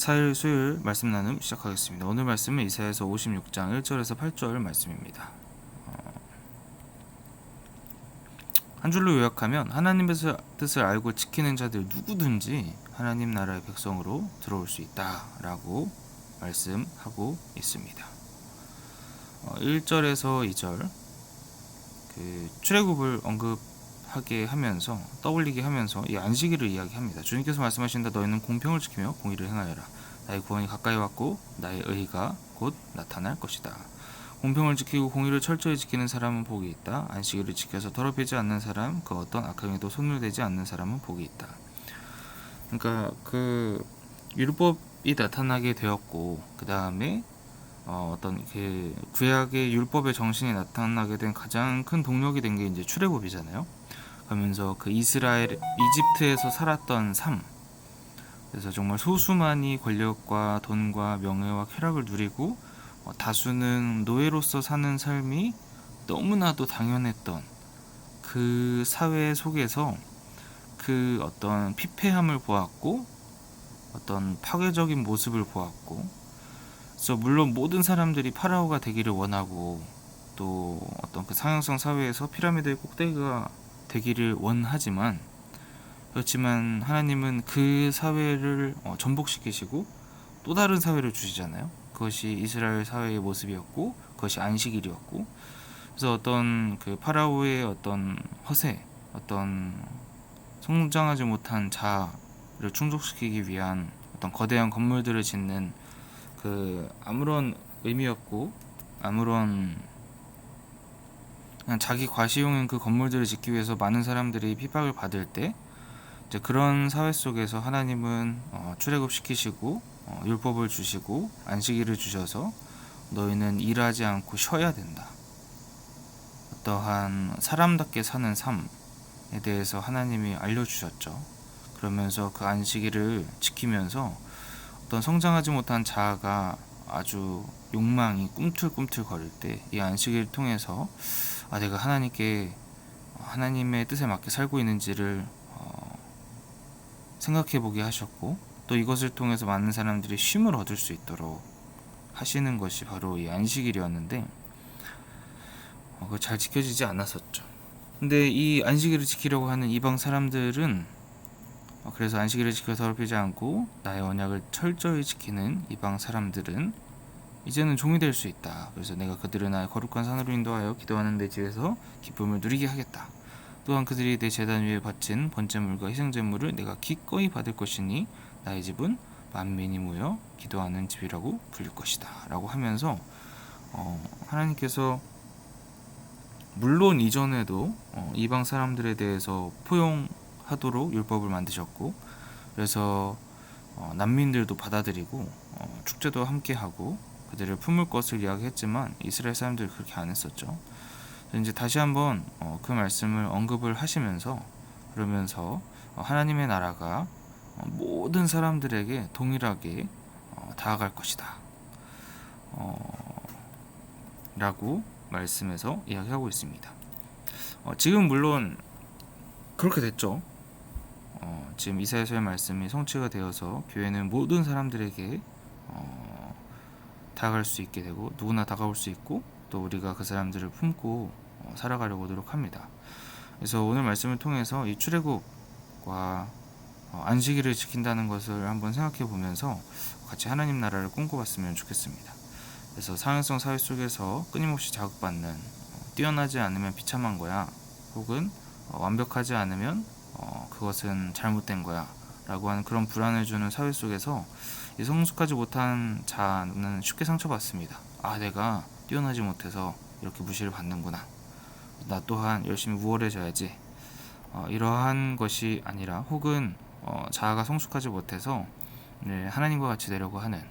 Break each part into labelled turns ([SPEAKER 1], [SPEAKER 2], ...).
[SPEAKER 1] 4일 수요일 말씀 나눔 시작하겠습니다. 오늘 말씀은 이사야서 56장 1절에서 8절 말씀입니다. 한 줄로 요약하면 하나님의 뜻을 알고 지키는 자들 누구든지 하나님 나라의 백성으로 들어올 수 있다라고 말씀하고 있습니다. 1절에서 2절 출애굽을 언급하게 하면서 떠올리게 하면서 이 안식일을 이야기합니다. 주님께서 말씀하신다. 너희는 공평을 지키며 공의를 행하여라. 나의 구원이 가까이 왔고 나의 의가 곧 나타날 것이다. 공평을 지키고 공의를 철저히 지키는 사람은 복이 있다. 안식일을 지켜서 더럽히지 않는 사람, 그 어떤 악행에도 손을 대지 않는 사람은 복이 있다. 그러니까 그 율법이 나타나게 되었고 그 다음에 어떤 그 구약의 율법의 정신이 나타나게 된 가장 큰 동력이 된 게 이제 출애굽이잖아요. 그러면서 그 이스라엘 이집트에서 살았던 삶, 그래서 정말 소수만이 권력과 돈과 명예와 쾌락을 누리고 다수는 노예로서 사는 삶이 너무나도 당연했던 그 사회 속에서 그 어떤 피폐함을 보았고 어떤 파괴적인 모습을 보았고, 그래서 물론 모든 사람들이 파라오가 되기를 원하고 또 어떤 그 상형성 사회에서 피라미드의 꼭대기가 되기를 원하지만, 그렇지만 하나님은 그 사회를 전복시키시고 또 다른 사회를 주시잖아요. 그것이 이스라엘 사회의 모습이었고 그것이 안식일이었고, 그래서 어떤 그 파라오의 어떤 허세, 어떤 성장하지 못한 자아를 충족시키기 위한 어떤 거대한 건물들을 짓는 그 아무런 의미 없고 아무런 그냥 자기 과시용인 그 건물들을 짓기 위해서 많은 사람들이 핍박을 받을 때, 이제 그런 사회 속에서 하나님은 출애굽시키시고 율법을 주시고 안식일을 주셔서 너희는 일하지 않고 쉬어야 된다. 어떠한 사람답게 사는 삶에 대해서 하나님이 알려주셨죠. 그러면서 그 안식일을 지키면서 어떤 성장하지 못한 자아가 아주 욕망이 꿈틀꿈틀 거릴 때 이 안식일을 통해서 내가 하나님의 뜻에 맞게 살고 있는지를 생각해 보게 하셨고, 또 이것을 통해서 많은 사람들이 쉼을 얻을 수 있도록 하시는 것이 바로 이 안식일이었는데, 그거 잘 지켜지지 않았었죠. 근데 이 안식일을 지키려고 하는 이방 사람들은 그래서 안식일을 지켜 더럽히지 않고 나의 언약을 철저히 지키는 이방 사람들은 이제는 종이 될 수 있다. 그래서 내가 그들을 나의 거룩한 산으로 인도하여 기도하는 내 집에서 기쁨을 누리게 하겠다. 또한 그들이 내 제단 위에 바친 번제물과 희생제물을 내가 기꺼이 받을 것이니 나의 집은 만민이 모여 기도하는 집이라고 불릴 것이다 라고 하면서 하나님께서 물론 이전에도 이방 사람들에 대해서 포용하도록 율법을 만드셨고, 그래서 난민들도 받아들이고 축제도 함께하고 그들을 품을 것을 이야기했지만 이스라엘 사람들이 그렇게 안 했었죠. 이제 다시 한번 그 말씀을 언급을 하시면서, 그러면서 하나님의 나라가 모든 사람들에게 동일하게 다가갈 것이다 라고 말씀에서 이야기하고 있습니다. 지금 물론 그렇게 됐죠. 지금 이사야서의 말씀이 성취가 되어서 교회는 모든 사람들에게 다가갈 수 있게 되고 누구나 다가올 수 있고 또 우리가 그 사람들을 품고 살아가려고 노력합니다. 그래서 오늘 말씀을 통해서 이 출애굽과 안식일을 지킨다는 것을 한번 생각해 보면서 같이 하나님 나라를 꿈꿔봤으면 좋겠습니다. 그래서 사회성 사회 속에서 끊임없이 자극받는 뛰어나지 않으면 비참한 거야, 혹은 완벽하지 않으면 그것은 잘못된 거야 라고 하는 그런 불안을 주는 사회 속에서 이 성숙하지 못한 자는 쉽게 상처받습니다. 내가 뛰어나지 못해서 이렇게 무시를 받는구나, 나 또한 열심히 우월해져야지, 이러한 것이 아니라, 혹은 자아가 성숙하지 못해서 하나님과 같이 되려고 하는,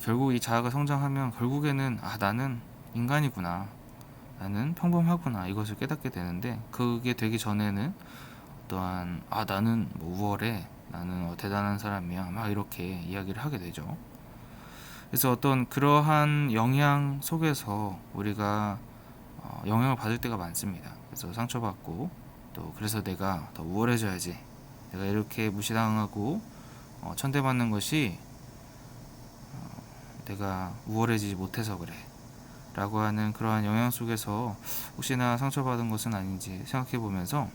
[SPEAKER 1] 결국 이 자아가 성장하면 결국에는 나는 인간이구나, 나는 평범하구나, 이것을 깨닫게 되는데, 그게 되기 전에는 또한 나는 우월해, 나는 대단한 사람이야, 막 이렇게 이야기를 하게 되죠. 그래서 어떤 그러한 영향 속에서 우리가 영향을 받을 때가 많습니다. 그래서 상처받고, 또 그래서 내가 더 우월해져야지, 내가 이렇게 무시당하고 천대받는 것이 내가 우월해지지 못해서 그래 라고 하는 그러한 영향 속에서 혹시나 상처받은 것은 아닌지 생각해 보면서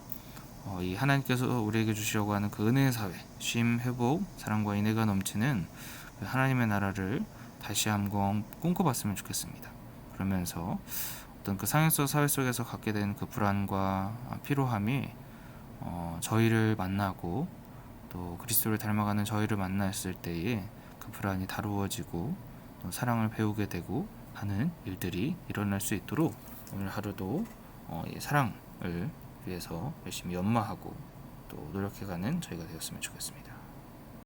[SPEAKER 1] 이 하나님께서 우리에게 주시려고 하는 그 은혜의 사회, 쉼, 회복, 사랑과 인애가 넘치는 그 하나님의 나라를 다시 한번 꿈꿔봤으면 좋겠습니다. 그러면서 어떤 그 상행성 사회 속에서 갖게 된 그 불안과 피로함이 저희를 만나고 또 그리스도를 닮아가는 저희를 만났을 때에 그 불안이 다루어지고 또 사랑을 배우게 되고 하는 일들이 일어날 수 있도록 오늘 하루도 이 사랑을 위해서 열심히 연마하고 또 노력해가는 저희가 되었으면 좋겠습니다.